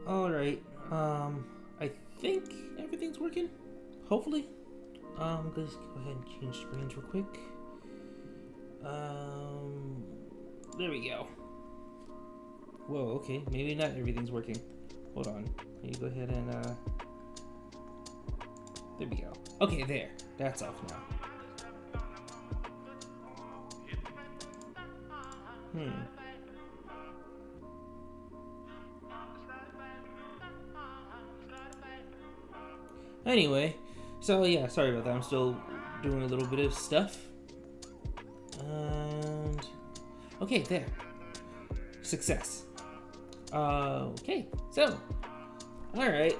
Alright, I think everything's working. Hopefully. Let's go ahead and change screens real quick. There we go. Whoa, okay, maybe not everything's working. Hold on. Let me go ahead and, there we go. Okay, there. That's off now. Anyway, so yeah, sorry about that. I'm still doing a little bit of stuff. And okay, there. Success. Okay, so alright.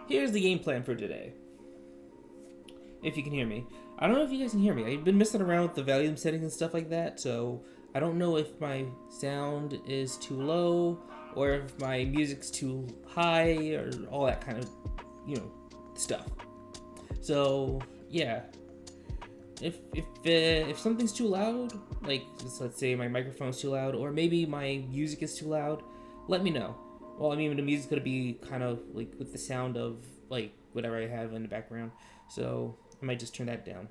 Here's the game plan for today. If you can hear me. I don't know if you guys can hear me. I've been messing around with the volume settings and stuff like that, so I don't know if my sound is too low or if my music's too high or all that kind of, stuff. So yeah, if something's too loud, like let's say my microphone's too loud, or maybe my music is too loud, let me know. Well, I mean, the music's gonna be kind of like with the sound of like whatever I have in the background, so I might just turn that down.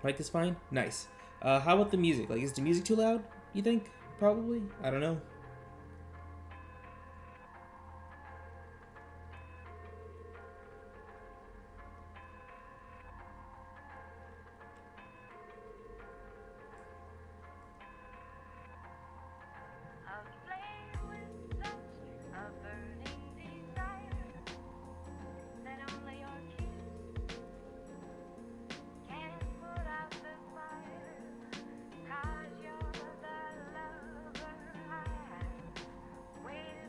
Mic is fine. Nice. How about the music? Like, is the music too loud? You think? Probably. I don't know.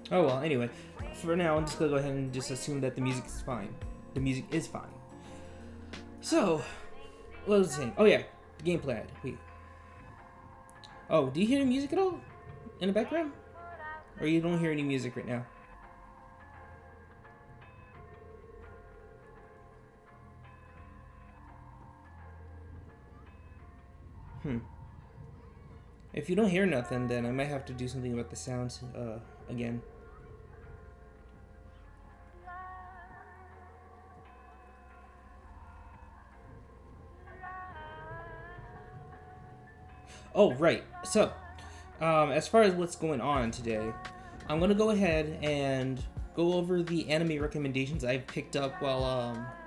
Oh well, anyway, for now I'm just gonna go ahead and just assume that the music is fine. The music is fine. So, what was I saying? Oh yeah, the game plan. Wait. Oh, do you hear any music at all in the background? Or you don't hear any music right now? If you don't hear nothing, then I might have to do something about the sounds again. Oh, right. So, as far as what's going on today, I'm going to go ahead and go over the anime recommendations I've picked up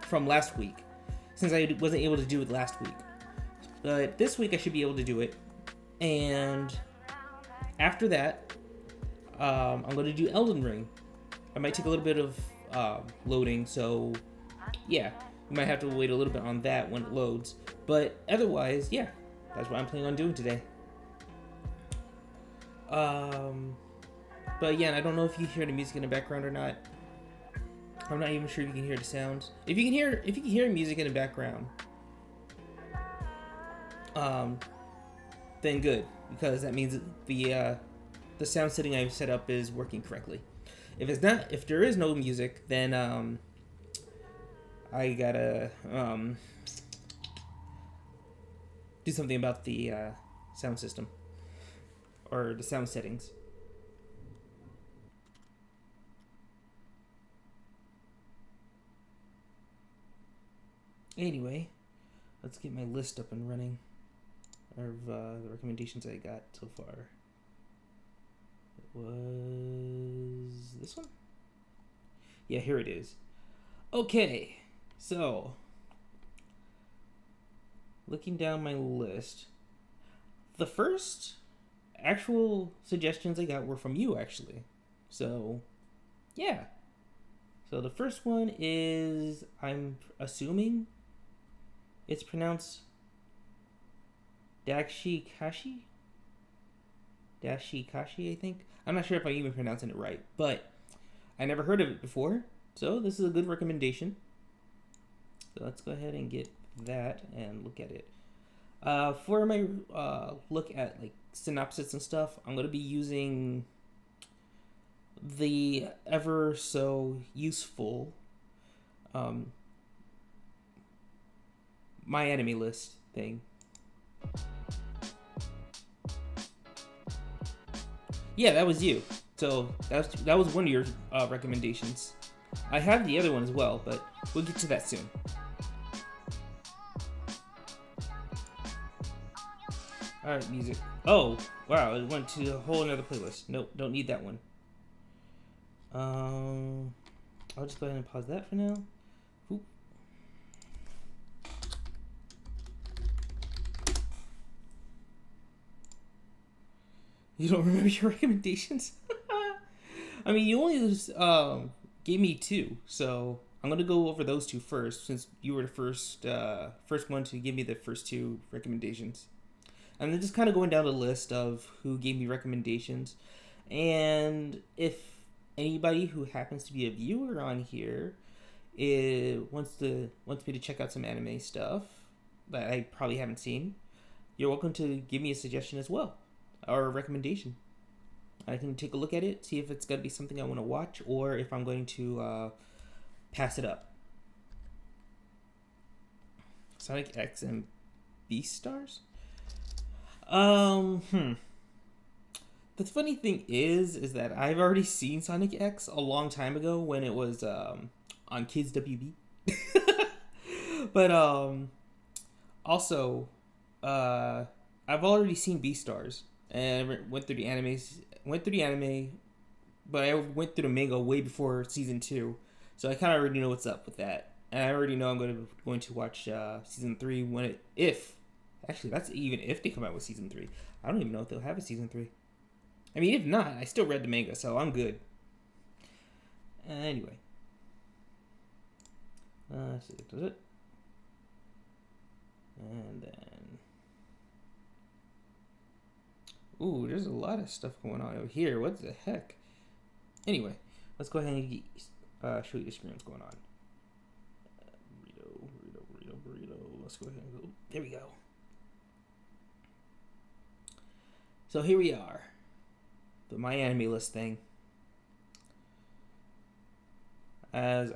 from last week, since I wasn't able to do it last week. But this week I should be able to do it. And after that, I'm going to do Elden Ring. I might take a little bit of loading, so yeah, you might have to wait a little bit on that when it loads. But otherwise, yeah, that's what I'm planning on doing today. But yeah, I don't know if you hear the music in the background or not. I'm not even sure if you can hear the sounds. If you can hear music in the background, then good, because that means the sound setting I've set up is working correctly. If there is no music, then I gotta do something about the sound system or the sound settings. Anyway, let's get my list up and running of the recommendations I got so far. It was this one? Yeah, here it is. Okay, so looking down my list, the first actual suggestions I got were from you, actually. So, yeah. So the first one is, I'm assuming it's pronounced Dashikashi, I think. I'm not sure if I'm even pronouncing it right, but I never heard of it before, so this is a good recommendation. So let's go ahead and get that and look at it. For my look at like synopsis and stuff, I'm going to be using the ever so useful my enemy list thing. Yeah, that was you. So that was one of your recommendations. I have the other one as well, but we'll get to that soon. All right, music. Oh, wow! It went to a whole another playlist. Nope, don't need that one. I'll just go ahead and pause that for now. Oop. You don't remember your recommendations? I mean, you only gave me two, so I'm gonna go over those two first, since you were the first one to give me the first two recommendations. And then just kind of going down the list of who gave me recommendations, and if anybody who happens to be a viewer on here wants me to check out some anime stuff that I probably haven't seen, you're welcome to give me a suggestion as well, or a recommendation. I can take a look at it, see if it's gonna be something I want to watch, or if I'm going to pass it up. Sonic X and Beastars. The funny thing is that I've already seen Sonic X a long time ago when it was on Kids WB. But also I've already seen Beastars and went through the anime, but I went through the manga way before season 2, so I kind of already know what's up with that, and I already know I'm going to watch season 3 that's even if they come out with season 3. I don't even know if they'll have a season 3. I mean, if not, I still read the manga, so I'm good. Anyway. So it does it. And then... Ooh, there's a lot of stuff going on over here. What the heck? Anyway, let's go ahead and show you the screen what's going on. Burrito. Let's go ahead and go. There we go. So here we are. The My Anime List thing. As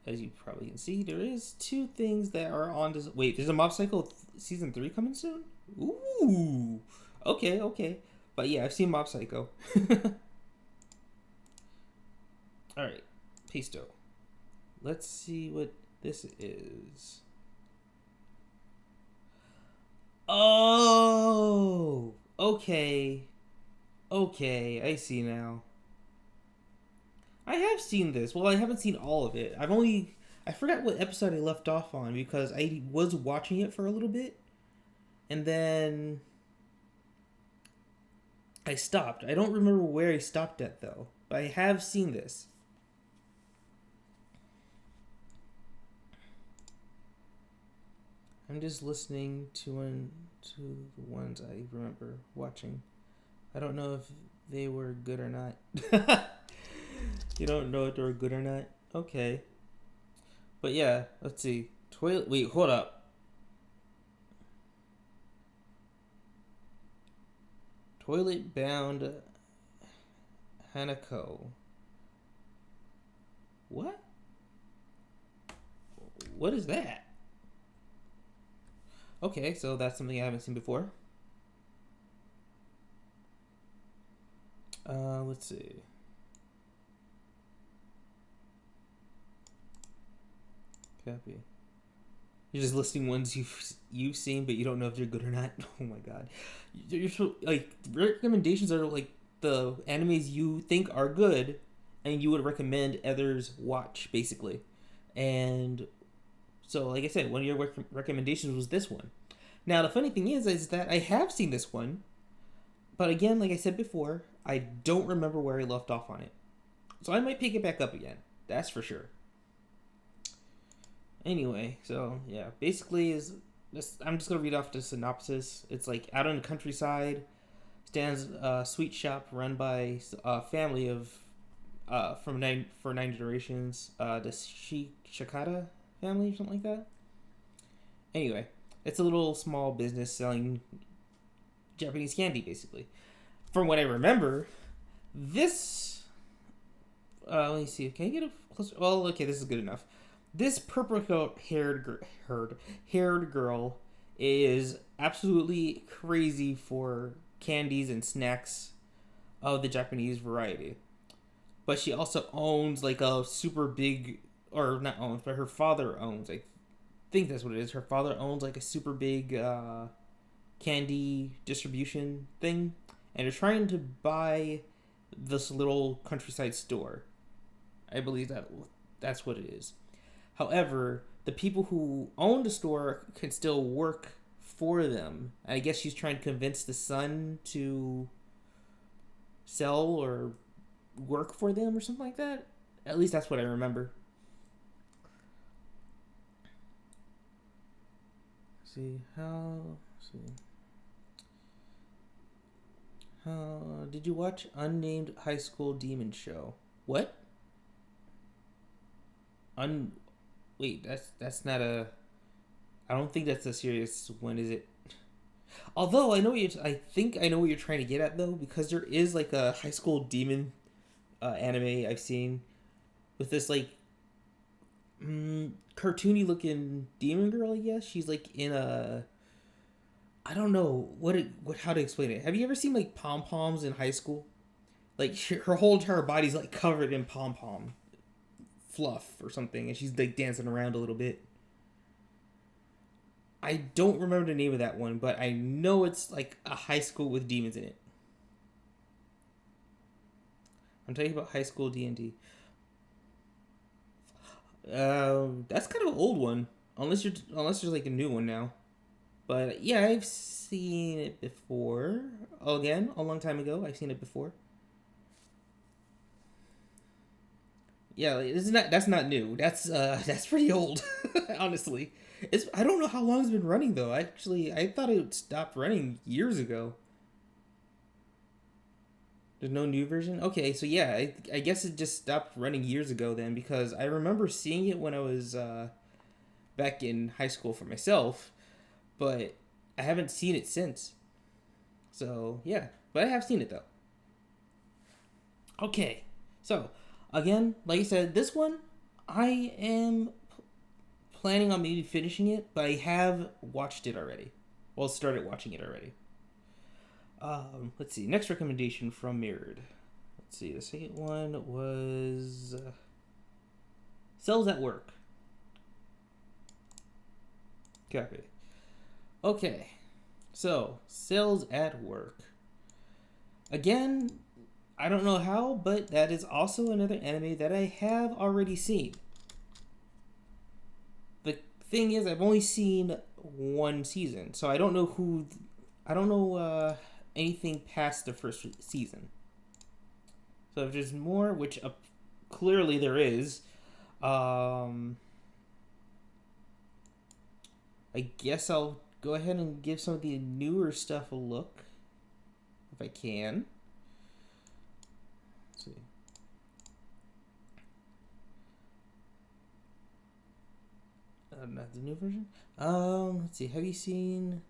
you probably can see, there is two things that are on this. Wait, there's a Mob Psycho season 3 coming soon? Ooh. Okay. But yeah, I've seen Mob Psycho. Alright. Pisto. Let's see what this is. Oh! Okay, I see now. I have seen this. Well, I haven't seen all of it. I forgot what episode I left off on because I was watching it for a little bit. And then I stopped. I don't remember where I stopped at though. But I have seen this. I'm just listening to the ones I remember watching. I don't know if they were good or not. You don't know if they were good or not? Okay. But yeah, let's see. Wait, hold up. Toilet Bound Hanako. What? What is that? Okay, so that's something I haven't seen before. Let's see. Copy. You're just listing ones you've seen, but you don't know if they're good or not. Oh my god. You're like, recommendations are like the animes you think are good, and you would recommend others watch, basically. And so, like I said, one of your recommendations was this one. Now, the funny thing is that I have seen this one, but again, like I said before, I don't remember where I left off on it. So I might pick it back up again. That's for sure. Anyway, so yeah, basically I'm just gonna read off the synopsis. It's like out in the countryside stands a sweet shop run by a family of for 9 generations. The Shikata family or something like that. Anyway, it's a little small business selling Japanese candy, basically. From what I remember, this let me see. Can I get a closer? Well, okay, this is good enough. This purple-haired girl is absolutely crazy for candies and snacks. of the Japanese variety. But she also owns like a super big, or not owns, but her father owns. I think that's what it is. Her father owns like a super big candy distribution thing, and they're trying to buy this little countryside store. I believe that's what it is. However, the people who own the store can still work for them. I guess she's trying to convince the son to sell or work for them or something like that. At least that's what I remember. See how. See. Did you watch Unnamed High School Demon Show? What? Wait, that's not a. I don't think that's a serious one, is it? Although I think I know what you're trying to get at though, because there is like a high school demon anime I've seen with this like cartoony looking demon girl. I guess she's like in a. I don't know what how to explain it. Have you ever seen like pom poms in high school? Like her whole entire body's like covered in pom pom fluff or something, and she's like dancing around a little bit. I don't remember the name of that one, but I know it's like a high school with demons in it. I'm talking about high school D&D. That's kind of an old one, unless there's like a new one now. But yeah, I've seen it before. Again, a long time ago, I've seen it before. Yeah, that's not new. That's pretty old, honestly. I don't know how long it's been running though. I thought it stopped running years ago. There's no new version? Okay, so yeah, I guess it just stopped running years ago then, because I remember seeing it when I was back in high school for myself, but I haven't seen it since. So yeah, but I have seen it though. Okay, so again, like I said, this one I am planning on maybe finishing it, but I have watched it already. Well, started watching it already. Let's see. Next recommendation from Mirrored. Let's see. The second one was Cells at Work. Copy. Okay. So, Cells at Work. Again, I don't know how, but that is also another anime that I have already seen. The thing is, I've only seen one season, so I don't know anything past the first season. So if there's more, which clearly there is, I guess I'll go ahead and give some of the newer stuff a look, if I can. Let's see. Not the new version. Let's see. Have you seen?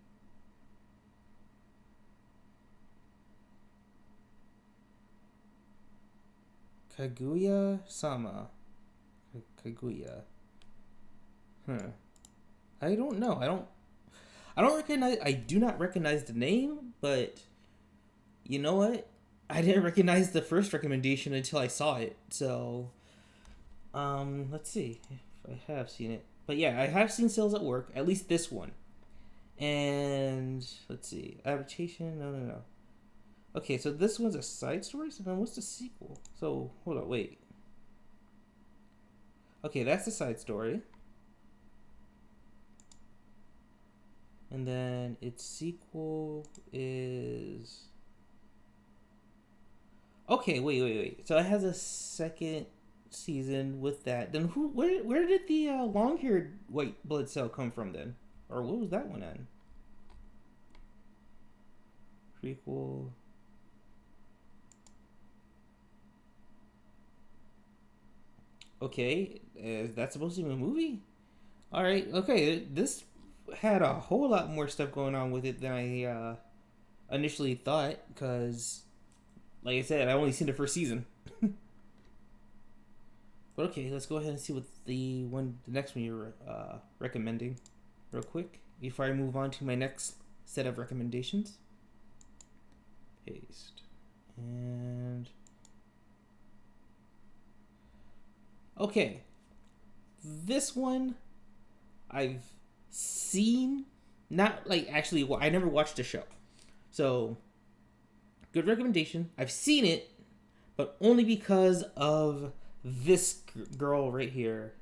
Kaguya-sama. Kaguya. I don't know. I do not recognize the name, but you know what? I didn't recognize the first recommendation until I saw it. So, let's see if I have seen it. But yeah, I have seen Cells at Work, at least this one. And let's see. Adaptation? No. Okay, so this one's a side story, so then what's the sequel? So, hold on, wait. Okay, that's the side story. And then its sequel is... Okay, wait. So it has a second season with that. Then where did the long-haired white blood cell come from then? Or what was that one on? Prequel... Okay, that's supposed to be a movie? Alright, okay, this had a whole lot more stuff going on with it than I initially thought, because, like I said, I only seen the first season. But okay, let's go ahead and see what the next one you're recommending real quick, before I move on to my next set of recommendations. Paste. And okay, this one I've seen, not like actually. I never watched the show, so good recommendation. I've seen it, but only because of this girl right here.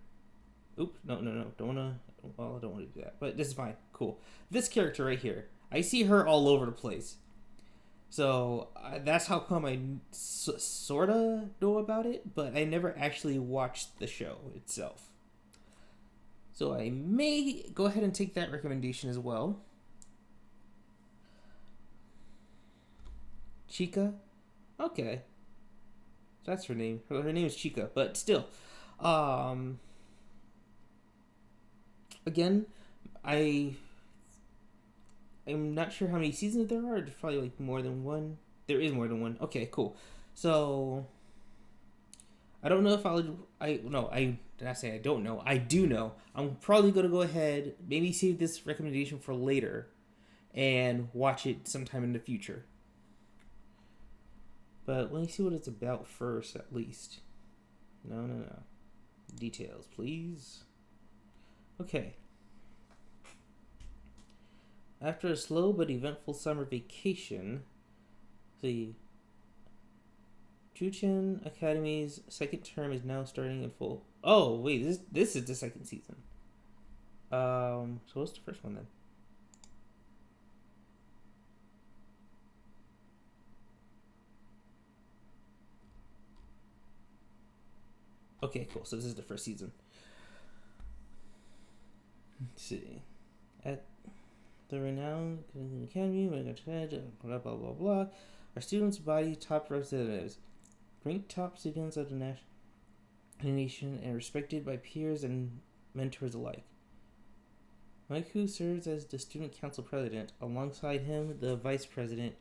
Oops, no, don't wanna. Well, I don't want to do that, but this is fine. Cool. This character right here, I see her all over the place. So that's how come I sort of know about it, but I never actually watched the show itself. So I may go ahead and take that recommendation as well. Chica? Okay. That's her name. Her name is Chica, but still. Again, I'm not sure how many seasons there are. There's probably like more than one. There is more than one. Okay, cool. So I don't know if I did not say I don't know. I do know. I'm probably gonna go ahead, maybe save this recommendation for later, and watch it sometime in the future. But let me see what it's about first, at least. No. Details, please. Okay. After a slow but eventful summer vacation, the Juchen Academy's second term is now starting in full. Oh, wait, this is the second season. So what's the first one then? Okay, cool. So this is the first season. Let's see. At the renowned academy, blah blah blah blah. Our students body top representatives, ranked top students of the nation, and respected by peers and mentors alike. Maiku serves as the student council president. Alongside him, the vice president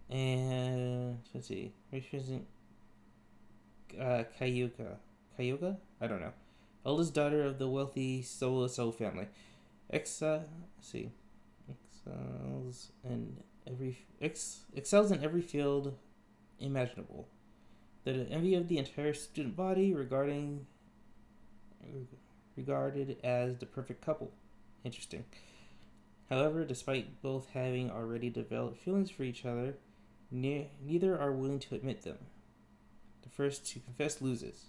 and vice president Kayuka? I don't know. Eldest daughter of the wealthy So family. Excels in every field imaginable. The envy of the entire student body, regarded as the perfect couple. Interesting. However, despite both having already developed feelings for each other, neither are willing to admit them. The first to confess loses,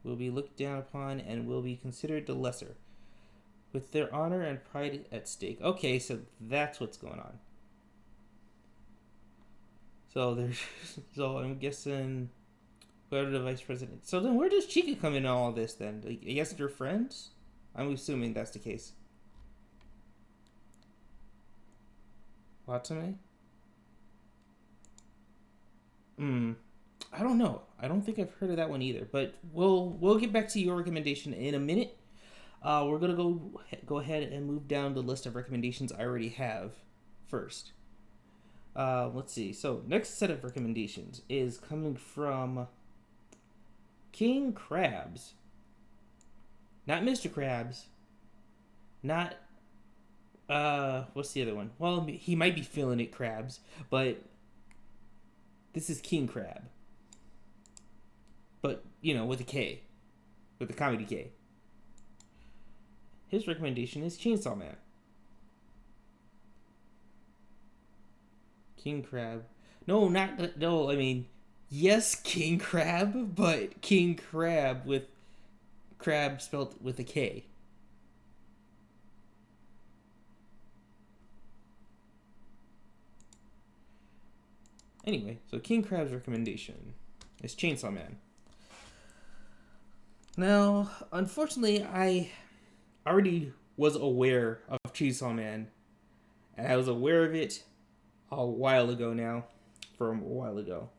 will be looked down upon, and will be considered the lesser, with their honor and pride at stake. Okay, so that's what's going on. So I'm guessing whoever the vice president. So then where does Chica come in all this then? Like, I guess they're friends? I'm assuming that's the case. Watame? I don't know. I don't think I've heard of that one either. But we'll get back to your recommendation in a minute. We're gonna go ahead and move down the list of recommendations I already have first. Let's see. So next set of recommendations is coming from King Krabs. Not Mr. Krabs. Not what's the other one? Well, he might be feeling it, Krabs, but this is King Crab. But, with a K. With a comedy K. His recommendation is Chainsaw Man. King Crab. No, I mean, yes, King Crab, but King Crab with crab spelled with a K. Anyway, so King Crab's recommendation is Chainsaw Man. Now, unfortunately, I already was aware of Chainsaw Man, and I was aware of it a while ago now, from a while ago.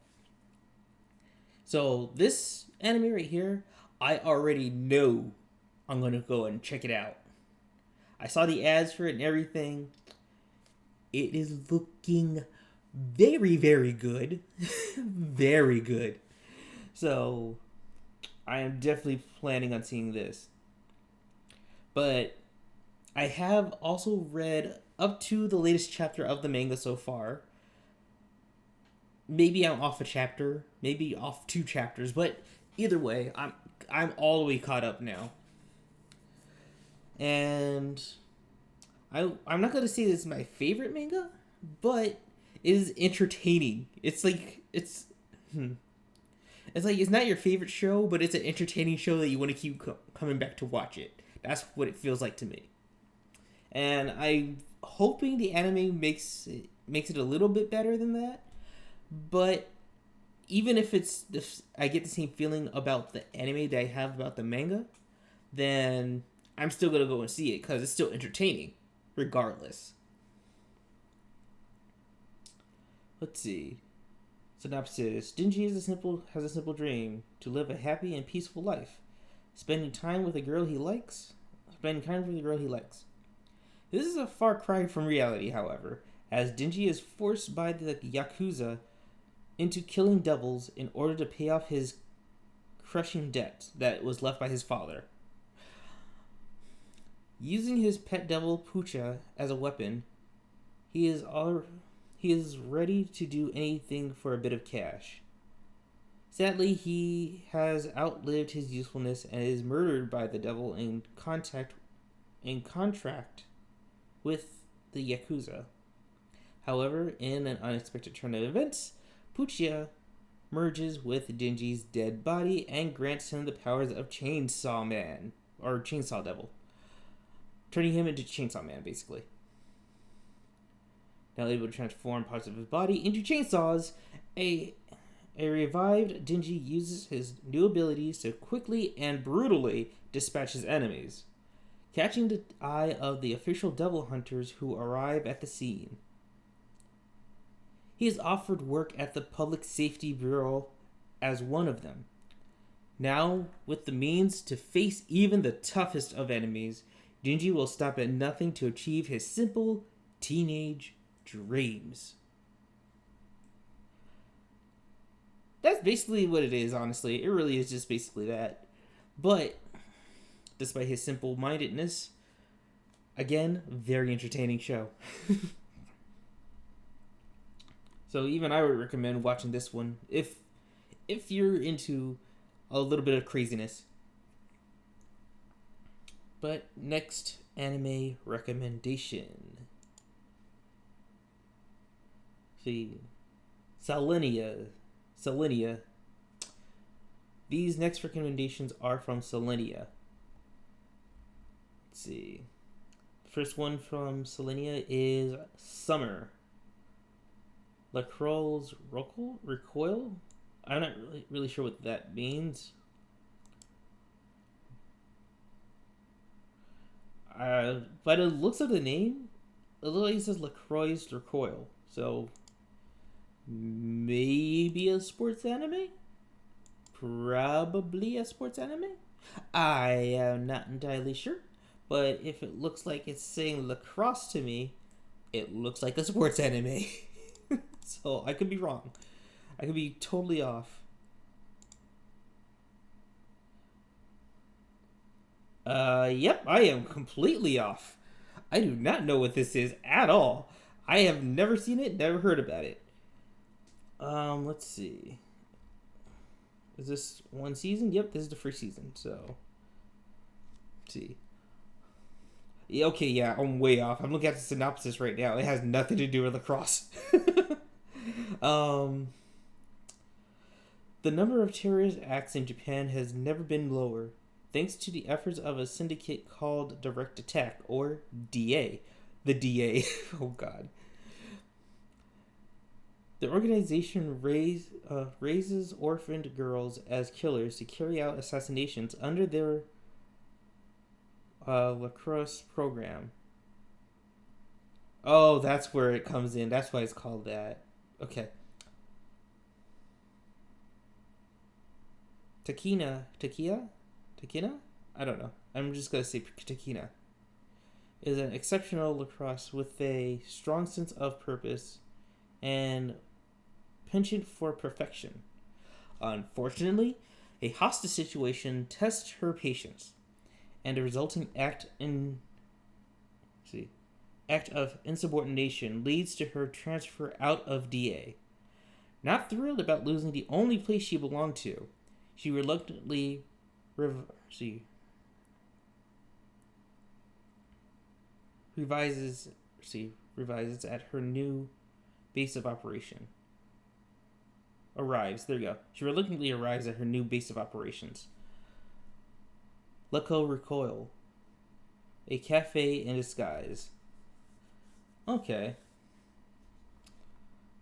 So this anime right here, I already know I'm going to go and check it out. I saw the ads for it and everything. It is looking very, very good. Very good. So I am definitely planning on seeing this. But I have also read up to the latest chapter of the manga so far. maybe I'm off a chapter, maybe off 2 chapters, but either way, I'm all the way caught up now. And I'm not gonna say this is my favorite manga, but it is entertaining. It's like it's not your favorite show, but it's an entertaining show that you want to keep coming back to watch it. That's what it feels like to me. And I'm hoping the anime makes it a little bit better than that. But even if I get the same feeling about the anime that I have about the manga, then I'm still gonna go and see it because it's still entertaining, regardless. Let's see. Synopsis: Denji has a simple dream to live a happy and peaceful life, spending time with a girl he likes. This is a far cry from reality, however, as Denji is forced by the Yakuza into killing devils in order to pay off his crushing debt that was left by his father. Using his pet devil Pucha as a weapon, he is ready to do anything for a bit of cash. Sadly, he has outlived his usefulness and is murdered by the devil in contract with the Yakuza. However, in an unexpected turn of events, Pucha merges with Denji's dead body and grants him the powers of Chainsaw Man, or Chainsaw Devil, turning him into Chainsaw Man, basically. Now able to transform parts of his body into chainsaws, a revived Denji uses his new abilities to quickly and brutally dispatch his enemies, catching the eye of the official devil hunters who arrive at the scene. He is offered work at the Public Safety Bureau as one of them. Now, with the means to face even the toughest of enemies, Denji will stop at nothing to achieve his simple teenage dreams. That's basically what it is, honestly. It really is just basically that. But, despite his simple-mindedness, again, very entertaining show. So even I would recommend watching this one if you're into a little bit of craziness. But next anime recommendation. See, Selenia. These next recommendations are from Selenia. Let's see. The first one from Selenia is Summer. Lacroix's Recoil? I'm not really sure what that means. By the looks of the name, it literally says Lacroix's Recoil. So, maybe a sports anime? Probably a sports anime? I am not entirely sure. But if it looks like it's saying lacrosse to me, it looks like a sports anime. So, I could be wrong. I could be totally off. Yep, I am completely off. I do not know what this is at all. I have never seen it, never heard about it. Let's see. Is this one season? Yep, this is the first season, so. Let's see. Yeah, okay, yeah, I'm way off. I'm looking at the synopsis right now. It has nothing to do with lacrosse. The number of terrorist acts in Japan has never been lower, thanks to the efforts of a syndicate called Direct Attack, or DA. The DA. Oh, God. The organization raises orphaned girls as killers to carry out assassinations under their lacrosse program. Oh, that's where it comes in. That's why it's called that. Okay. Takina? I don't know. I'm just going to say Takina. Is an exceptional lacrosse with a strong sense of purpose and penchant for perfection. Unfortunately, a hostage situation tests her patience, and the resulting act of insubordination leads to her transfer out of DA. Not thrilled about losing the only place she belonged to, she reluctantly she revises revises at her new base of operation. Arrives. There you go. She reluctantly arrives at her new base of operations. Leco Recoil, a cafe in disguise. Okay.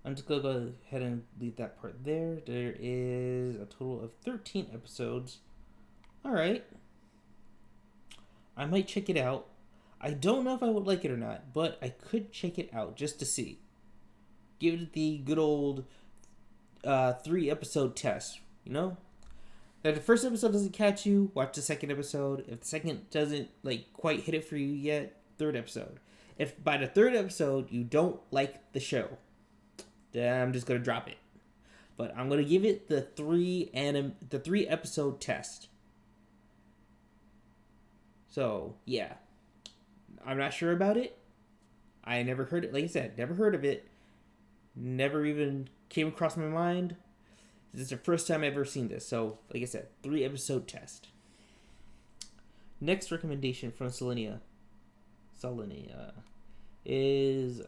I'm just gonna go ahead and leave that part there. There is a total of 13 episodes. Alright. I might check it out. I don't know if I would like it or not, but I could check it out just to see. Give it the good old 3-episode test, you know? If the first episode doesn't catch you, watch the second episode. If the second doesn't quite hit it for you yet, third episode. If by the third episode you don't like the show, then I'm just gonna drop it. But I'm gonna give it the 3-episode test. So yeah, I'm not sure about it. I never heard it. Like I said, never heard of it. Never even came across my mind. This is the first time I've ever seen this. So, like I said, 3-episode test. Next recommendation from Selenia is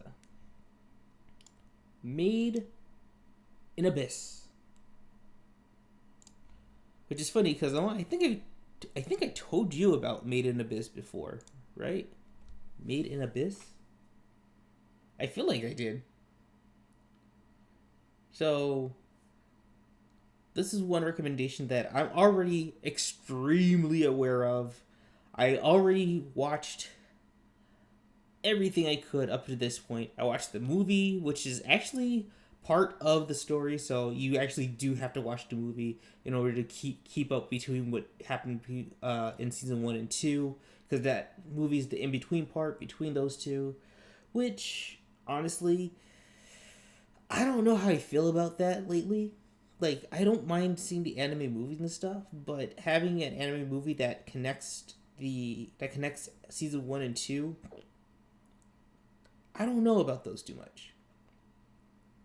Made in Abyss. Which is funny because I think I told you about Made in Abyss before, right? Made in Abyss? I feel like I did. So, this is one recommendation that I'm already extremely aware of. I already watched everything I could up to this point. I watched the movie, which is actually part of the story, so you actually do have to watch the movie in order to keep up between what happened in season 1 and 2, because that movie is the in-between part between those two, which, honestly, I don't know how I feel about that lately. I don't mind seeing the anime movies and stuff, but having an anime movie that connects season 1 and 2, I don't know about those too much.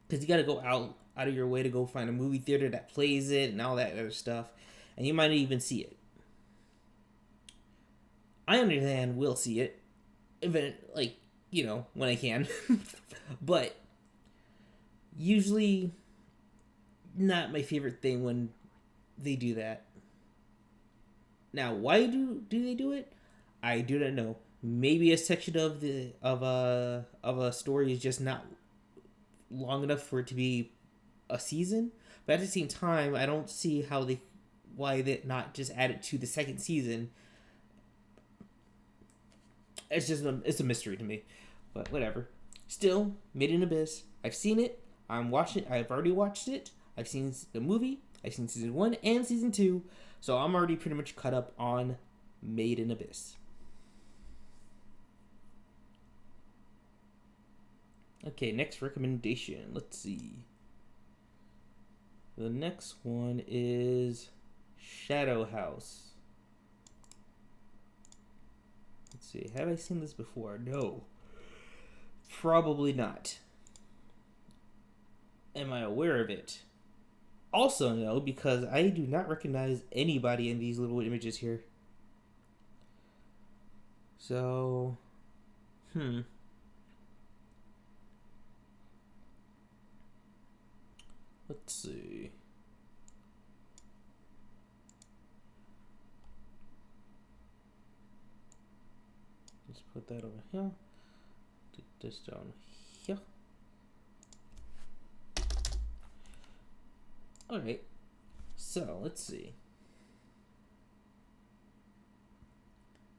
Because you got to go out of your way to go find a movie theater that plays it and all that other stuff, and you might not even see it. I understand we'll see it, when I can, but usually not my favorite thing when they do that. Now, why do they do it? I do not know. Maybe a section of a story is just not long enough for it to be a season. But at the same time, I don't see why they not just add it to the second season. It's a mystery to me. But whatever. Still, Made in Abyss. I've seen it. I've already watched it. I've seen the movie. I've seen season 1 and season 2. So I'm already pretty much caught up on Made in Abyss. Okay, next recommendation. Let's see. The next one is Shadow House. Let's see. Have I seen this before? No. Probably not. Am I aware of it? Also no, because I do not recognize anybody in these little images here. So, let's see. Let's put that over here. Put this down here. Alright, so let's see.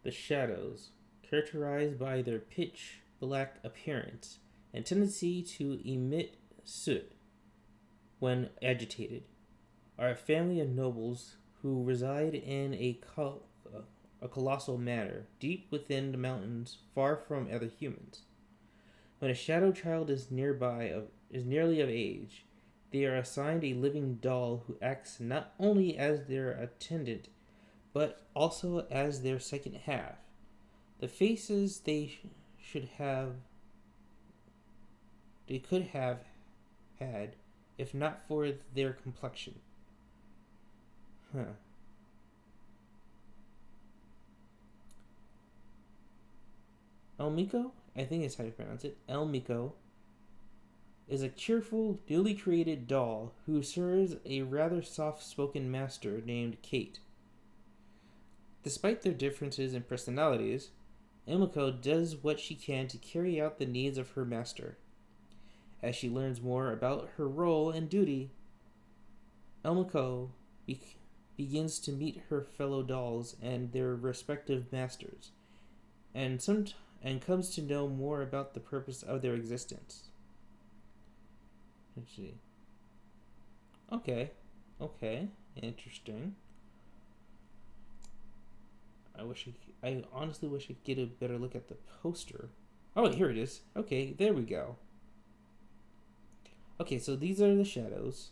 The shadows, characterized by their pitch black appearance and tendency to emit soot when agitated, are a family of nobles who reside in a colossal manor deep within the mountains, far from other humans. When a shadow child is nearly of age, they are assigned a living doll who acts not only as their attendant, but also as their second half. The faces they could have had if not for their complexion. Huh. Elmiko, I think is how you pronounce it. Elmiko is a cheerful, newly created doll who serves a rather soft-spoken master named Kate. Despite their differences in personalities, Emiko does what she can to carry out the needs of her master. As she learns more about her role and duty, Emiko begins to meet her fellow dolls and their respective masters, and comes to know more about the purpose of their existence. Let's see. Okay, interesting. I honestly wish I could get a better look at the poster. Oh, here it is. Okay, there we go. Okay, so these are the shadows,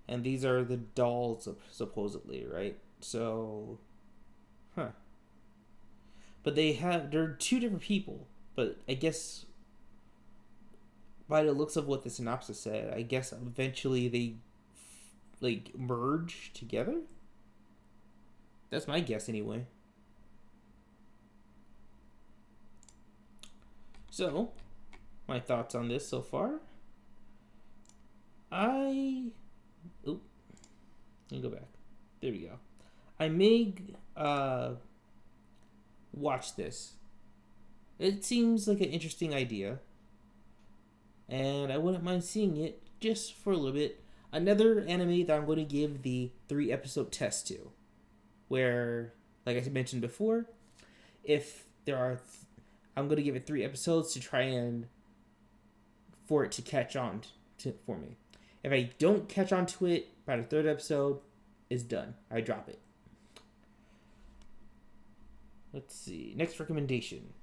and these are the dolls, supposedly, right? So, But they're two different people, but I guess by the looks of what the synopsis said, I guess eventually they, like, merge together? That's my guess, anyway. So, my thoughts on this so far. Let me go back. There we go. I may watch this. It seems like an interesting idea, and I wouldn't mind seeing it just for a little bit. Another anime that I'm going to give the 3-episode test to, where, like I mentioned before, if there are I'm going to give it 3 episodes to try and for it to catch on for me. If I don't catch on to it by the 3rd episode, it's done. I drop it. Let's see. Next recommendation.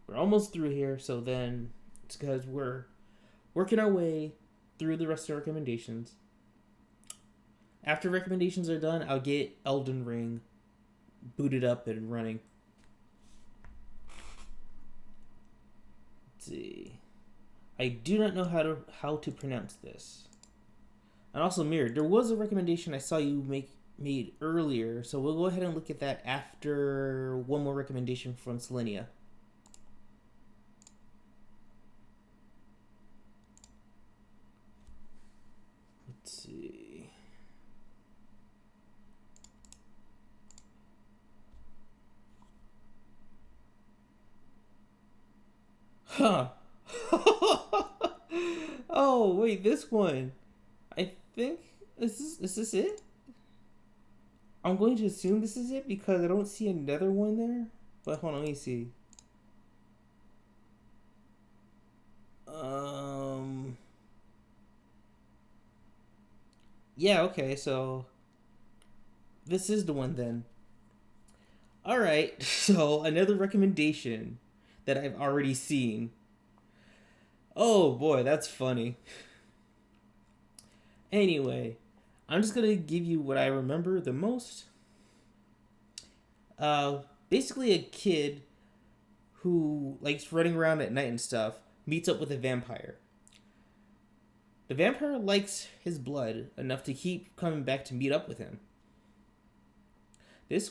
We're almost through here, so then it's because we're working our way through the rest of the recommendations. After recommendations are done, I'll get Elden Ring booted up and running. See. I do not know how to pronounce this. And also, Mirror, there was a recommendation I saw you made earlier, so we'll go ahead and look at that after one more recommendation from Selenia. Let's see. Huh. Oh, wait, this one. I think is this it? I'm going to assume this is it because I don't see another one there. But hold on, let me see. Yeah, okay, so this is the one then. Alright, so another recommendation that I've already seen. Oh boy, that's funny. Anyway, I'm just gonna give you what I remember the most. Basically a kid who likes running around at night and stuff meets up with a vampire. The vampire likes his blood enough to keep coming back to meet up with him. This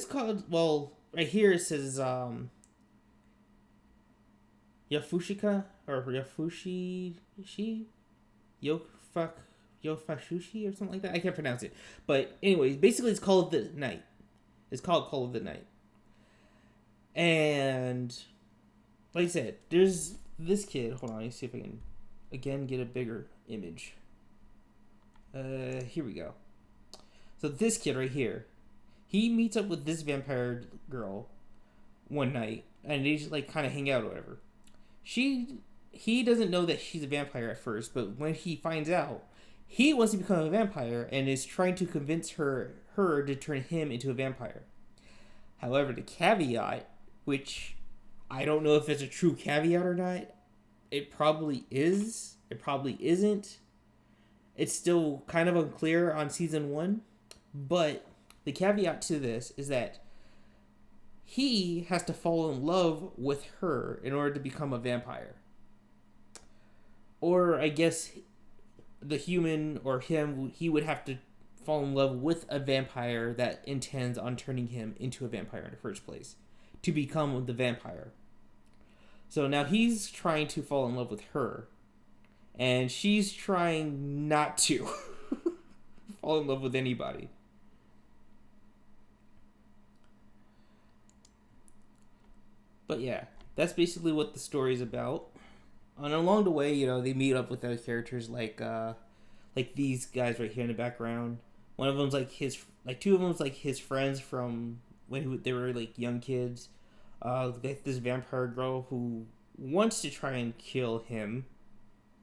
called, well, right here it says, Yafushika, or Yofashushi, or something like that. I can't pronounce it. But anyways, basically it's Call of the Night. It's called Call of the Night. And, like I said, there's this kid. Hold on, let me see if I can, again, get a bigger image. Here we go. So this kid right here, he meets up with this vampire girl one night, and they just, like, kind of hang out or whatever. He doesn't know that she's a vampire at first, but when he finds out, he wants to become a vampire and is trying to convince her to turn him into a vampire. However, the caveat, which I don't know if it's a true caveat or not, it probably is, it probably isn't. It's still kind of unclear on season 1, but the caveat to this is that he has to fall in love with her in order to become a vampire. Or I guess the human or him, he would have to fall in love with a vampire that intends on turning him into a vampire in the first place to become the vampire. So now he's trying to fall in love with her, and she's trying not to fall in love with anybody. But yeah, that's basically what the story's about. And along the way, you know, they meet up with other characters like these guys right here in the background. One of them's two of them's like his friends from when they were like young kids. Like this vampire girl who wants to try and kill him,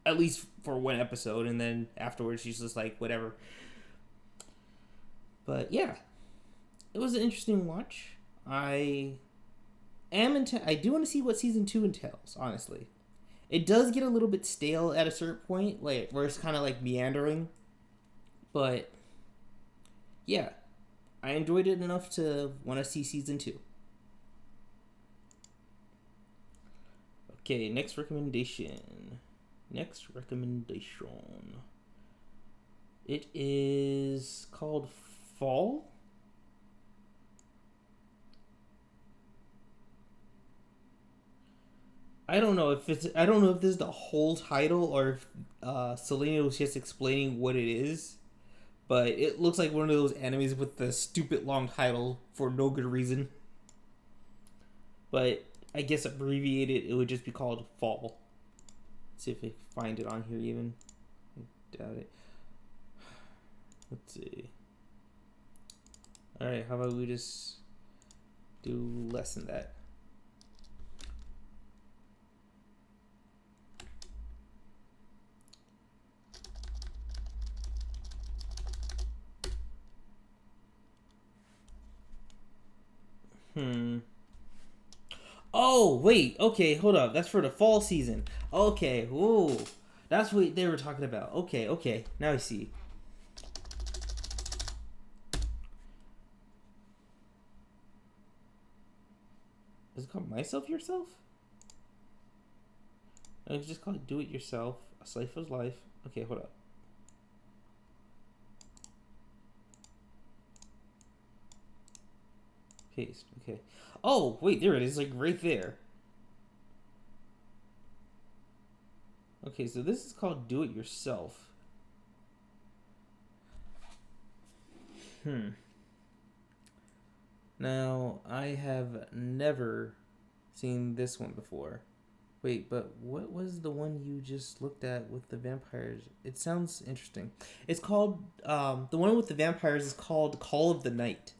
at least for one episode, and then afterwards she's just like whatever. But yeah, it was an interesting watch. I do want to see what season 2 entails. Honestly, it does get a little bit stale at a certain point, like where it's kind of like meandering, but yeah, I enjoyed it enough to want to see season 2. Okay, next recommendation. It is called Fall. I don't know if this is the whole title or if Selena was just explaining what it is. But it looks like one of those animes with the stupid long title for no good reason. But I guess abbreviated, it would just be called Fall. Let's see if I can find it on here even. I doubt it. Let's see. Alright, how about we just do less than that? Oh, wait. Okay, hold up. That's for the fall season. Okay. Whoa. That's what they were talking about. Okay. Now I see. Is it called Myself Yourself? No, it's just called Do It Yourself. A Slice of Life. Okay, hold up. Paste. Okay. Oh, wait, there it is, like right there. Okay, so this is called Do It Yourself. Now, I have never seen this one before. Wait, but what was the one you just looked at with the vampires? It sounds interesting. It's called, the one with the vampires is called Call of the Night.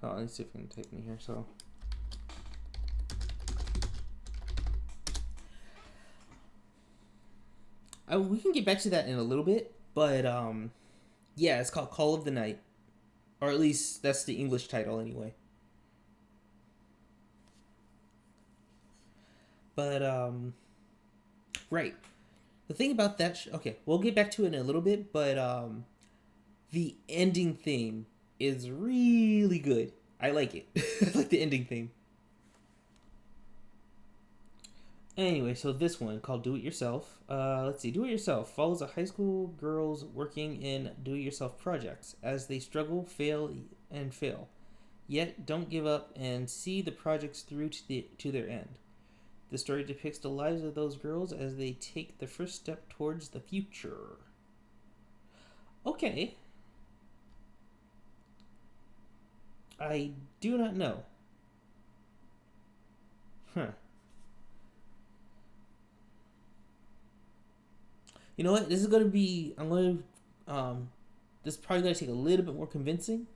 Oh, let me see if I can type in here, so. We can get back to that in a little bit, but, yeah, it's called Call of the Night. Or at least, that's the English title, anyway. But, right. The thing about that, okay, we'll get back to it in a little bit, but, the ending theme is really good. I like it. I like the ending theme. Anyway, so this one called Do It Yourself. Let's see. Do It Yourself follows a high school girls working in do-it-yourself projects as they struggle, fail, and fail. Yet don't give up and see the projects through to their end. The story depicts the lives of those girls as they take the first step towards the future. Okay. I do not know. You know what? This is going to be... this is probably going to take a little bit more convincing.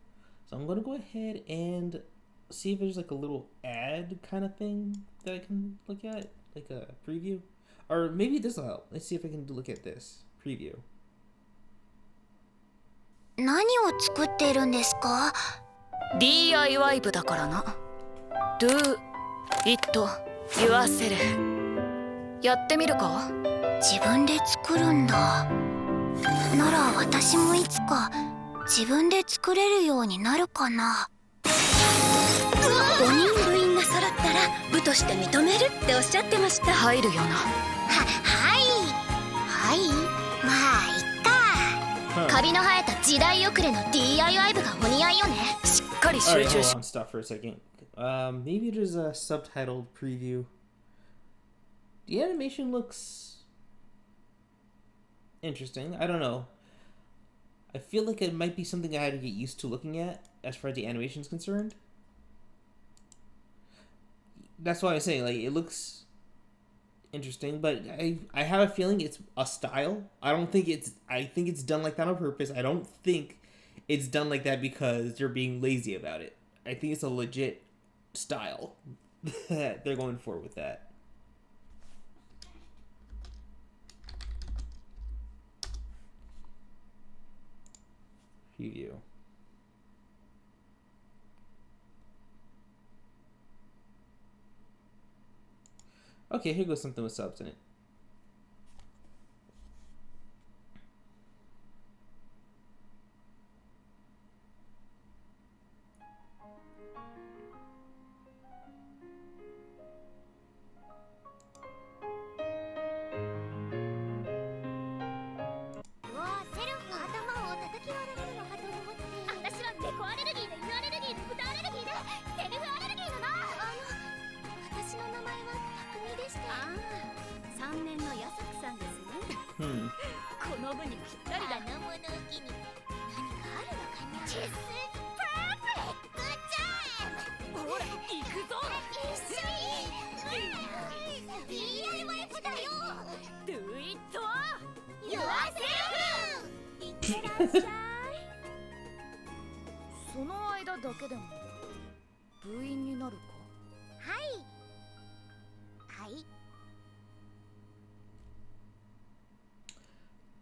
So I'm going to go ahead and see if there's like a little ad kind of thing that I can look at. Like a preview. Or maybe this will help. Let's see if I can look at this. Preview. 何を作っているんですか? DIY 部だからな。Do it yourself。やってみるか? 自分で作るんだ。なら私もいつか自分で作れるようになるかな。5人部員が揃ってったら部として認めるっておっしゃってました。入るよな。はいまあいっか。カビの生えた時代遅れの DIY 部がお似合いよね。しっかり集中し。Hold on, stop for a second. Maybe there's a subtitled preview. The animation looks interesting. I don't know. I feel like it might be something I had to get used to looking at as far as the animation is concerned. That's why I was saying, like, it looks interesting, but I have a feeling it's a style. I think it's done like that on purpose. I don't think it's done like that because they're being lazy about it. I think it's a legit style that they're going for with that. Preview. Okay, here goes something with subs in it.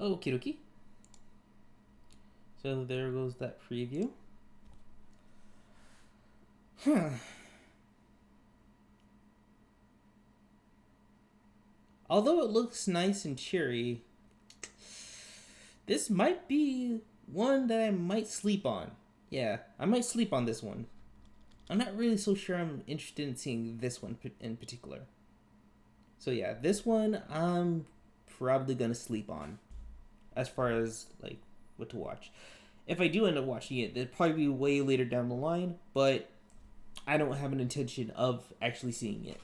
Okie dokie. So there goes that preview. Although it looks nice and cheery, this might be one that I might sleep on. Yeah, I might sleep on this one. I'm not really so sure I'm interested in seeing this one in particular. So yeah, this one I'm probably gonna sleep on as far as like what to watch. If I do end up watching it, it'll probably be way later down the line, but I don't have an intention of actually seeing it.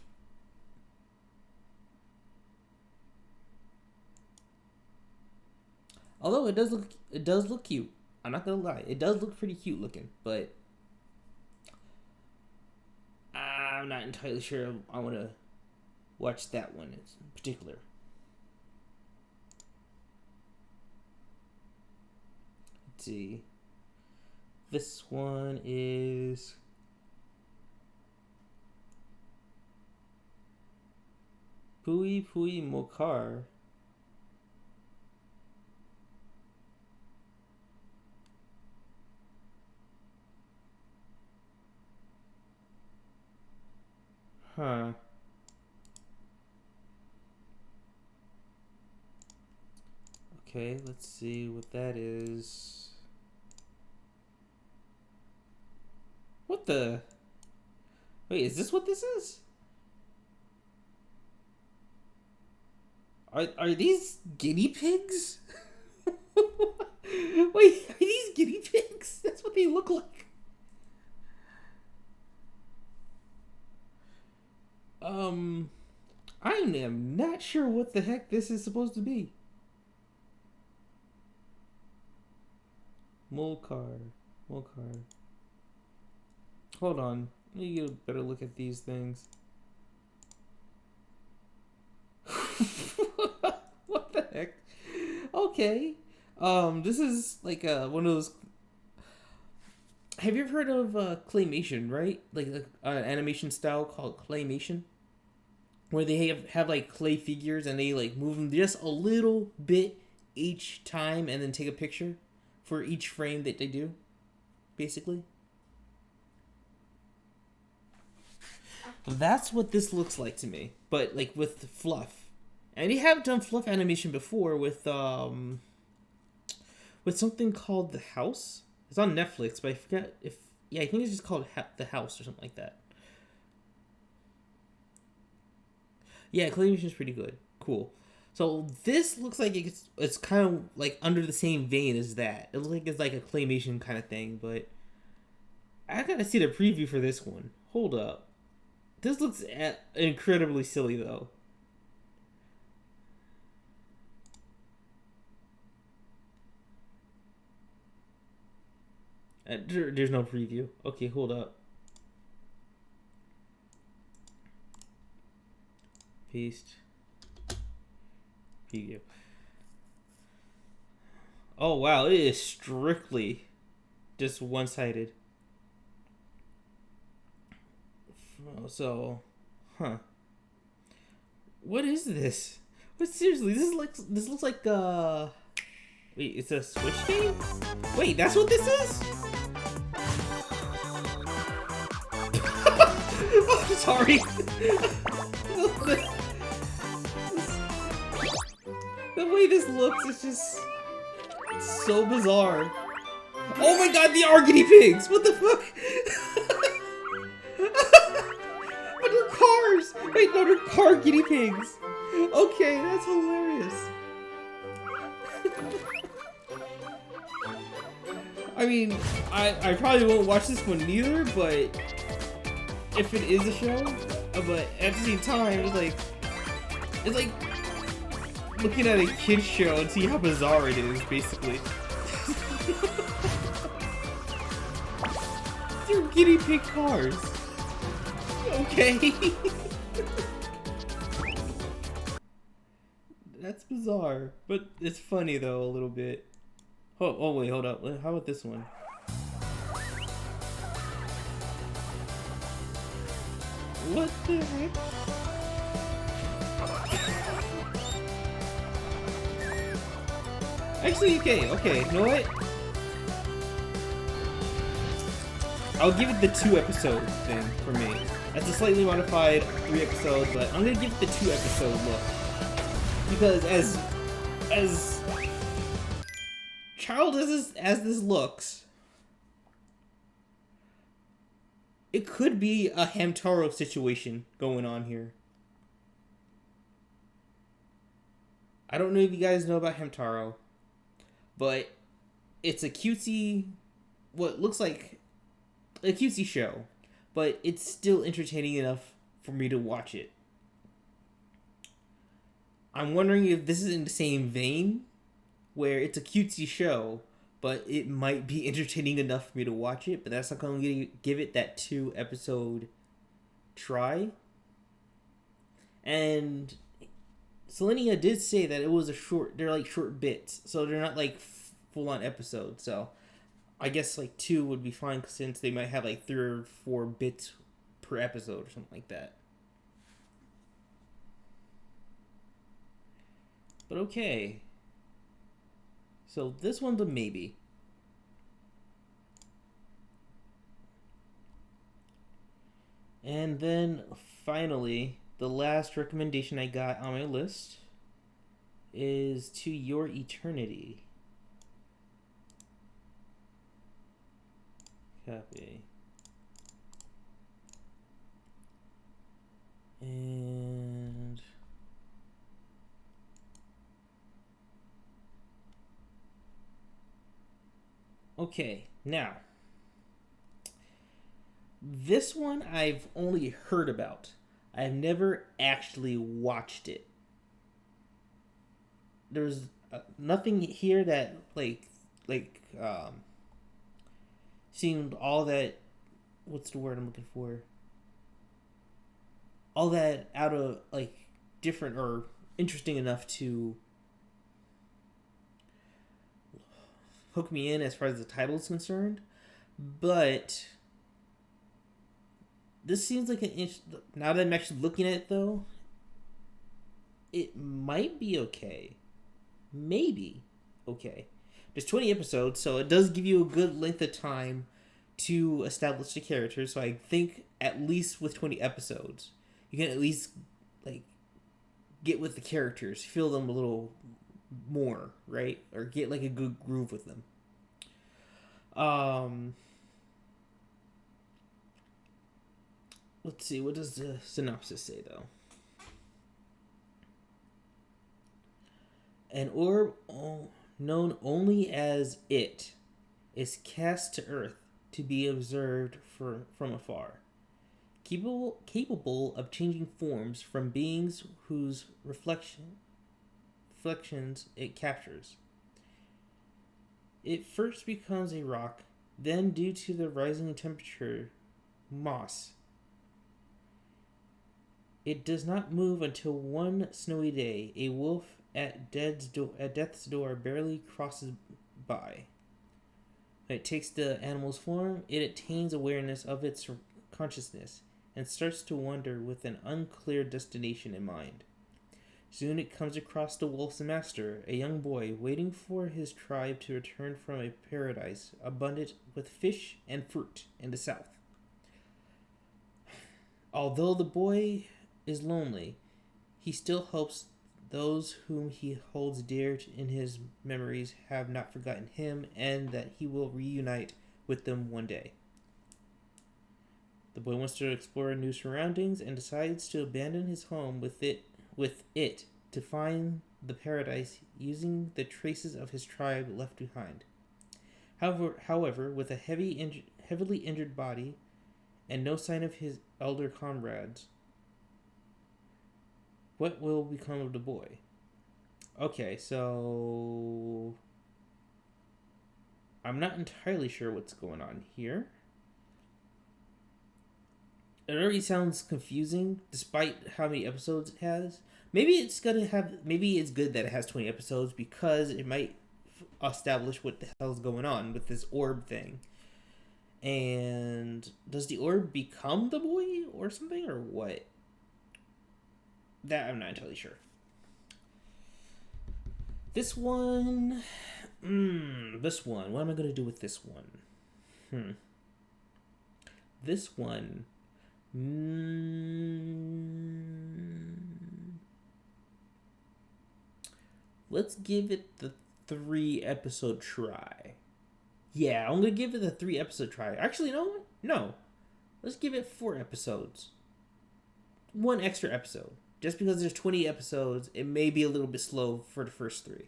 Although it does look cute. I'm not gonna lie, it does look pretty cute looking, but I'm not entirely sure I want to watch that one in particular. Let's see. This one is Pui Pui Mokar. Huh. Okay, let's see what that is. What the? Wait, is this what this is? Are these guinea pigs? Wait, are these guinea pigs? That's what they look like. I am not sure what the heck this is supposed to be. Molcar. Hold on. Let me get a better look at these things. What the heck? Okay. This is like one of those. Have you ever heard of claymation, right? Like an animation style called claymation, where they have like clay figures and they like move them just a little bit each time and then take a picture for each frame that they do, basically. That's what this looks like to me, but like with fluff. And they have done fluff animation before with something called The House. It's on Netflix, but I forget if I think it's just called The House or something like that. Yeah, Claymation's pretty good. Cool. So this looks like it's kind of like under the same vein as that. It looks like it's like a Claymation kind of thing, but I gotta see the preview for this one. Hold up. This looks incredibly silly though. There's no preview. Okay, hold up. Paste. Preview. Oh wow, it is strictly just one-sided. So, huh? What is this? But seriously, this looks like wait, it's a Switch game? Wait, that's what this is? I'm sorry. The way this looks is just so bizarre. Oh my god, they are guinea pigs! What the fuck? But they're cars! Wait, no, they're car guinea pigs. Okay, that's hilarious. I mean, I probably won't watch this one neither, but if it is a show, but at the same time, it's like looking at a kid's show and see how bizarre it is, basically. They're guinea pig cars. Okay. That's bizarre, but it's funny though a little bit. Oh wait, hold up. How about this one? What the heck? Actually, okay, you know what? I'll give it the 2-episode thing for me. That's a slightly modified 3 episodes, but I'm gonna give it the 2-episode look. Because as child as this looks, it could be a Hamtaro situation going on here. I don't know if you guys know about Hamtaro, but it's a cutesy, what looks like a cutesy show, but it's still entertaining enough for me to watch it. I'm wondering if this is in the same vein, where it's a cutesy show, but it might be entertaining enough for me to watch it, but that's not going to give it that 2-episode try. And Selenia did say that it was they're like short bits, so they're not like full-on episodes, so I guess like 2 would be fine since they might have like 3 or 4 bits per episode or something like that. But okay. So this one's a maybe. And then finally, the last recommendation I got on my list is To Your Eternity. Copy. And okay, now this one I've only heard about. I've never actually watched it. There's nothing here that seemed all that, what's the word I'm looking for? All that out of like different or interesting enough to hook me in as far as the title is concerned, but this seems like now that I'm actually looking at it though, it might be okay. Maybe okay. There's 20 episodes, so it does give you a good length of time to establish the characters. So I think at least with 20 episodes, you can at least like get with the characters, feel them a little more, right? Or get like a good groove with them. Let's see, what does the synopsis say though? An orb known only as It is cast to Earth to be observed from afar. Capable of changing forms from beings whose reflections it captures. It first becomes a rock, then, due to the rising temperature, moss. It does not move until one snowy day. A wolf at death's door barely crosses by. When it takes the animal's form, it attains awareness of its consciousness and starts to wander with an unclear destination in mind. Soon it comes across the wolf's master, a young boy waiting for his tribe to return from a paradise abundant with fish and fruit in the south. Although the boy is lonely, he still hopes those whom he holds dear in his memories have not forgotten him and that he will reunite with them one day. The boy wants to explore new surroundings and decides to abandon his home with it to find the paradise using the traces of his tribe left behind. However, with a heavily injured body and no sign of his elder comrades, what will become of the boy? Okay, so I'm not entirely sure what's going on here. It already sounds confusing, despite how many episodes it has. Maybe it's good that it has 20 episodes because it might establish what the hell's going on with this orb thing. And does the orb become the boy or something, or what? That I'm not entirely sure. This one. What am I going to do with this one? This one. Let's give it the 3-episode try. Yeah, I'm going to give it the 3-episode try. Actually, no. Let's give it 4 episodes. 1 extra episode. Just because there's 20 episodes, it may be a little bit slow for the first 3.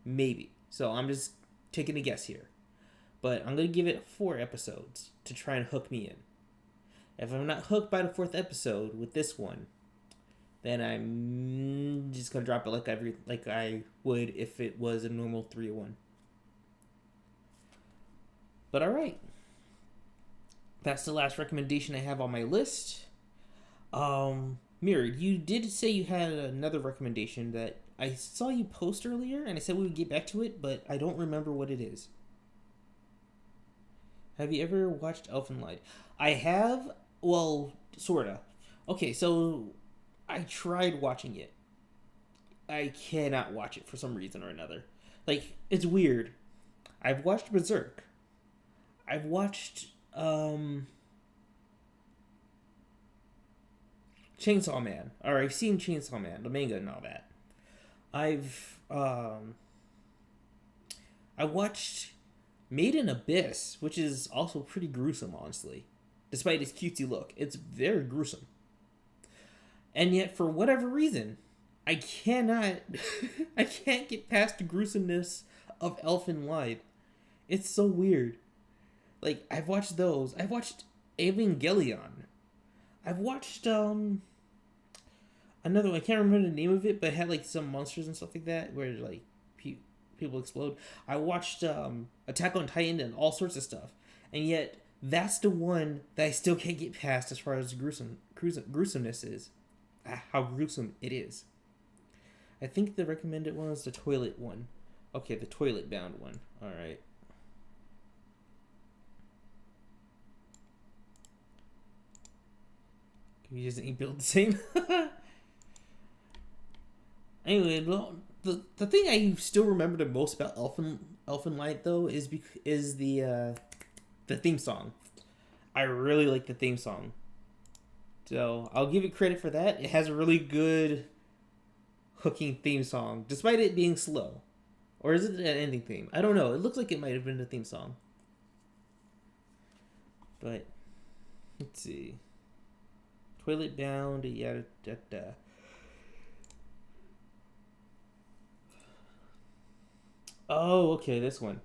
Maybe. So I'm just taking a guess here. But I'm going to give it 4 episodes to try and hook me in. If I'm not hooked by the 4th episode with this one, then I'm just going to drop it like I would if it was a normal 3-1. But alright. That's the last recommendation I have on my list. Mirror, you did say you had another recommendation that I saw you post earlier, and I said we would get back to it, but I don't remember what it is. Have you ever watched Elfen Lied? I have, well, sorta. Okay, so I tried watching it. I cannot watch it for some reason or another. Like, it's weird. I've watched Berserk. I've watched, Chainsaw Man. Or I've seen Chainsaw Man, the manga and all that. I watched Made in Abyss, which is also pretty gruesome, honestly. Despite its cutesy look. It's very gruesome. And yet, for whatever reason, I cannot get past the gruesomeness of Elfen Lied. It's so weird. Like, I've watched those. I've watched Evangelion. I've watched, another one. I can't remember the name of it, but it had, like, some monsters and stuff like that, where, like, people explode. I watched, Attack on Titan and all sorts of stuff. And yet, that's the one that I still can't get past as far as gruesomeness is. How gruesome it is. I think the recommended one was the toilet one. Okay, the toilet bound one. Alright. You just ain't built the same. Anyway, the thing I still remember the most about Elfen Lied though is the theme song. I really like the theme song. So I'll give it credit for that. It has a really good hooking theme song, despite it being slow. Or is it an ending theme? I don't know. It looks like it might have been the theme song. But let's see. Toilet bound, yada yada. Oh, okay, this one.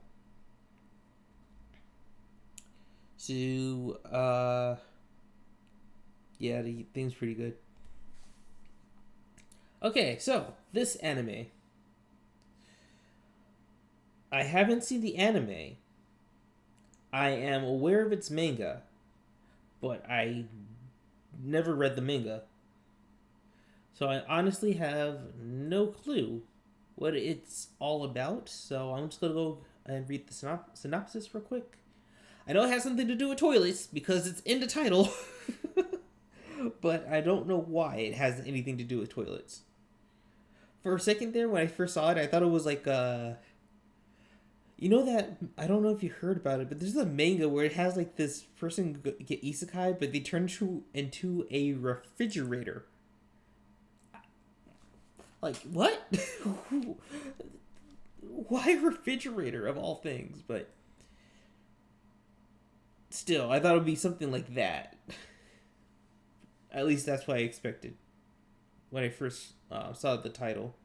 So, yeah, the thing's pretty good. Okay, so this anime. I haven't seen the anime. I am aware of its manga, but I never read the manga. So I honestly have no clue what it's all about. So I'm just gonna go and read the synopsis real quick. I know it has something to do with toilets because it's in the title, but I don't know why it has anything to do with toilets. For a second there, when I first saw it, I thought it was like you know that I don't know if you heard about it, but there's a manga where it has like this person get isekai, but they turn into a refrigerator. Like what? Why refrigerator of all things? But still, I thought it would be something like that. At least that's what I expected when I first saw the title.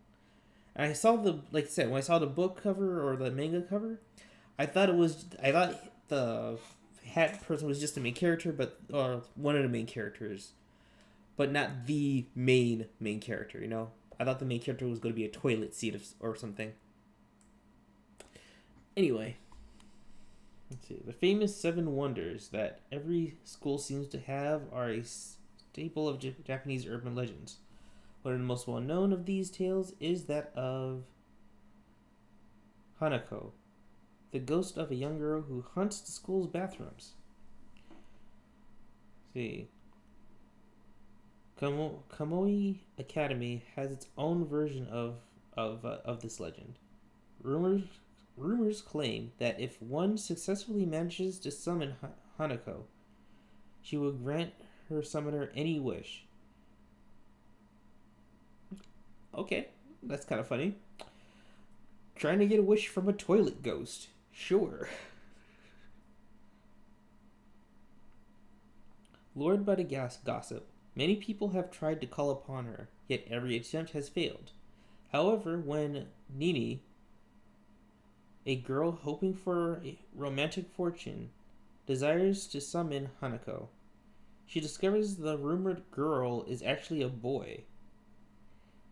And I saw the, like I said, when I saw the book cover or the manga cover, I thought the hat person was just the main character, but or one of the main characters, but not the main character. You know, I thought the main character was going to be a toilet seat or something. Anyway, let's see. The famous seven wonders that every school seems to have are a staple of Japanese urban legends. One of the most well known of these tales is that of Hanako, the ghost of a young girl who haunts the school's bathrooms. Let's see. Kamoi Academy has its own version of this legend. Rumors claim that if one successfully manages to summon Hanako, she will grant her summoner any wish. Okay, that's kind of funny. Trying to get a wish from a toilet ghost. Sure. Lured by the gossip, many people have tried to call upon her, yet every attempt has failed. However, when Nini, a girl hoping for a romantic fortune, desires to summon Hanako, she discovers the rumored girl is actually a boy.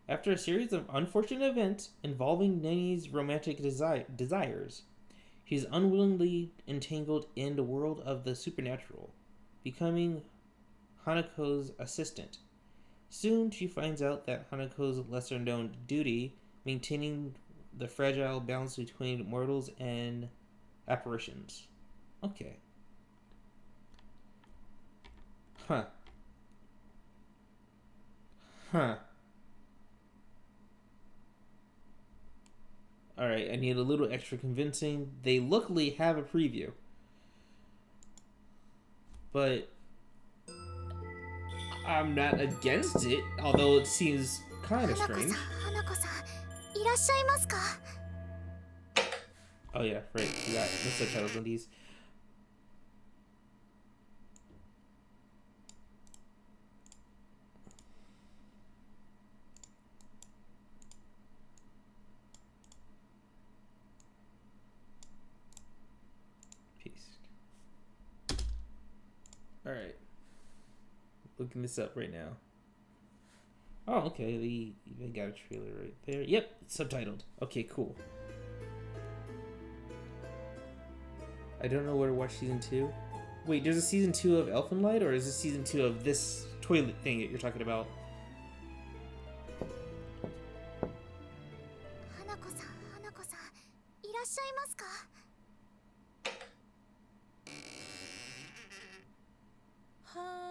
After a series of unfortunate events involving Nini's romantic desires, she is unwillingly entangled in the world of the supernatural, becoming Hanako's assistant. Soon she finds out that Hanako's lesser known duty, maintaining the fragile balance between mortals and apparitions. Okay. Huh. Huh. Alright, I need a little extra convincing. They luckily have a preview. But I'm not against it, although it seems kind of strange. Oh yeah, right. We got the subtitles on these. Alright. Looking this up right now. Oh, okay. They got a trailer right there. Yep, it's subtitled. Okay, cool. I don't know where to watch season 2. Wait, there's a season 2 of Elfen Light, or is this season 2 of this toilet thing that you're talking about? Hi.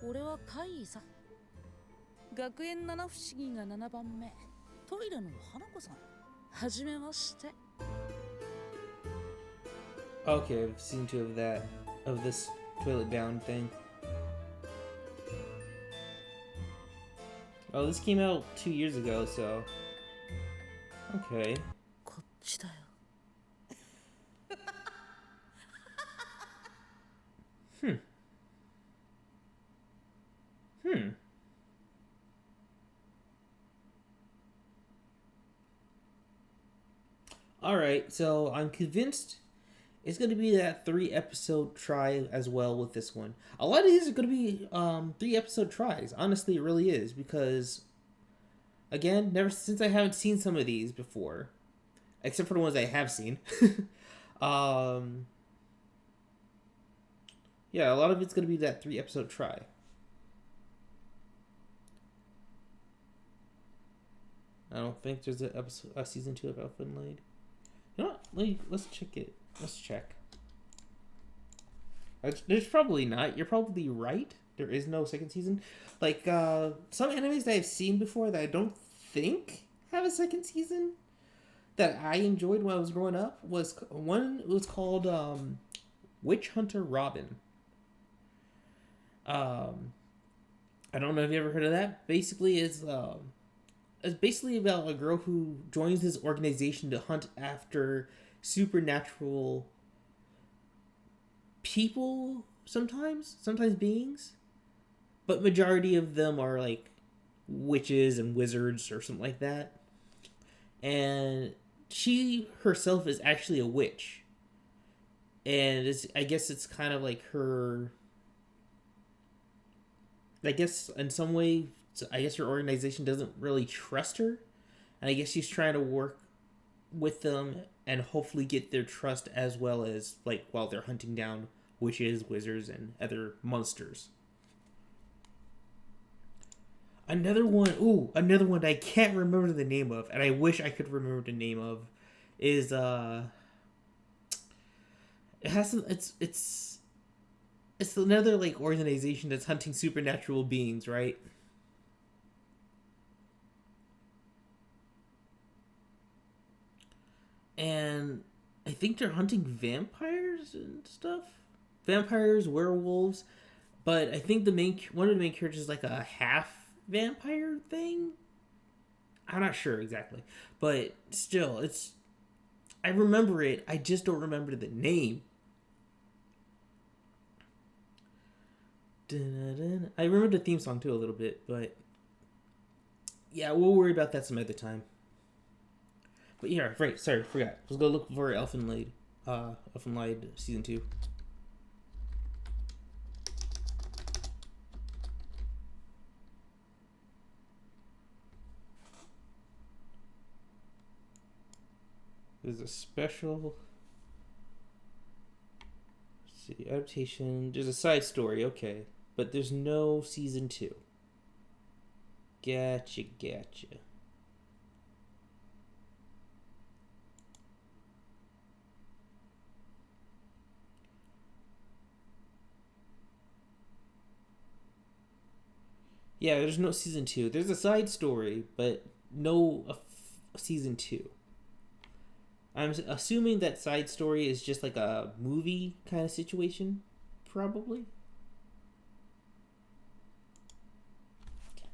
俺はカイさ。学園七不思議が7番目。トイレの花子さん。はじめまして。Okay, season 2 of this toilet bound thing. Oh, this came out 2 years ago, so. Okay. こっちだよ。All right, so I'm convinced it's going to be that 3 episode try as well with this one. A lot of these are going to be 3 episode tries. Honestly, it really is because, again, never since I haven't seen some of these before, except for the ones I have seen. um, yeah, a lot of it's going to be that 3 episode try. I don't think there's a season 2 of Elfen Lied. You know what? Let's check it. Let's check. There's probably not. You're probably right. There is no second season. Like, some animes that I've seen before that I don't think have a second season that I enjoyed when I was growing up was one. It was called Witch Hunter Robin. I don't know if you ever heard of that. Basically, it's basically about a girl who joins this organization to hunt after supernatural people, sometimes beings, but majority of them are like witches and wizards or something like that. And she herself is actually a witch, and I guess it's kind of like her. I guess in some way, I guess her organization doesn't really trust her, and I guess she's trying to work with them and hopefully get their trust as well as like while they're hunting down witches, wizards, and other monsters. Another one that I can't remember the name of, and I wish I could remember the name of, is it has some, it's another like organization that's hunting supernatural beings, right? And I think they're hunting vampires and stuff. Vampires, werewolves, but I think one of the main characters is like a half vampire thing. I'm not sure exactly, but still, I remember it. I just don't remember the name. I remember the theme song too a little bit, but yeah, we'll worry about that some other time. But yeah, right. Sorry, forgot. Let's go look for Elfen Lied season 2. There's a special. Let's see, adaptation. There's a side story, okay, but there's no season 2. Gotcha. Yeah, there's no season 2. There's a side story, but no season 2. I'm assuming that side story is just like a movie kind of situation, probably.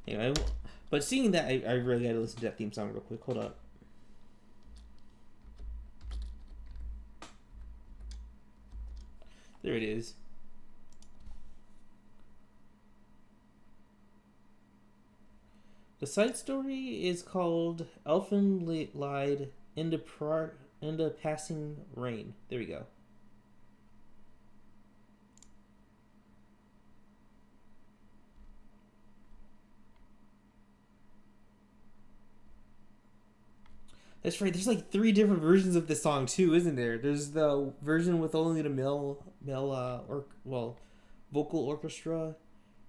Anyway, but seeing that, I really gotta listen to that theme song real quick. Hold up. There it is. The side story is called Elfen Lied into Passing Rain. There we go. That's right. There's like 3 different versions of this song too, isn't there? There's the version with only the male vocal orchestra,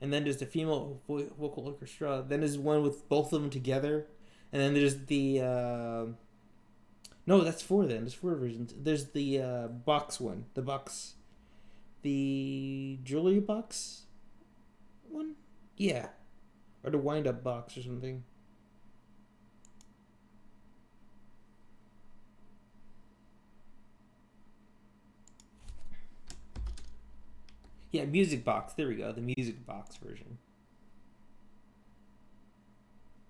and then there's the female vocal orchestra. Then there's one with both of them together, and then there's the no, that's 4 then. There's 4 versions. There's the box one, the jewelry box one, yeah, or the wind up box or something. Yeah, music box. There we go. The music box version.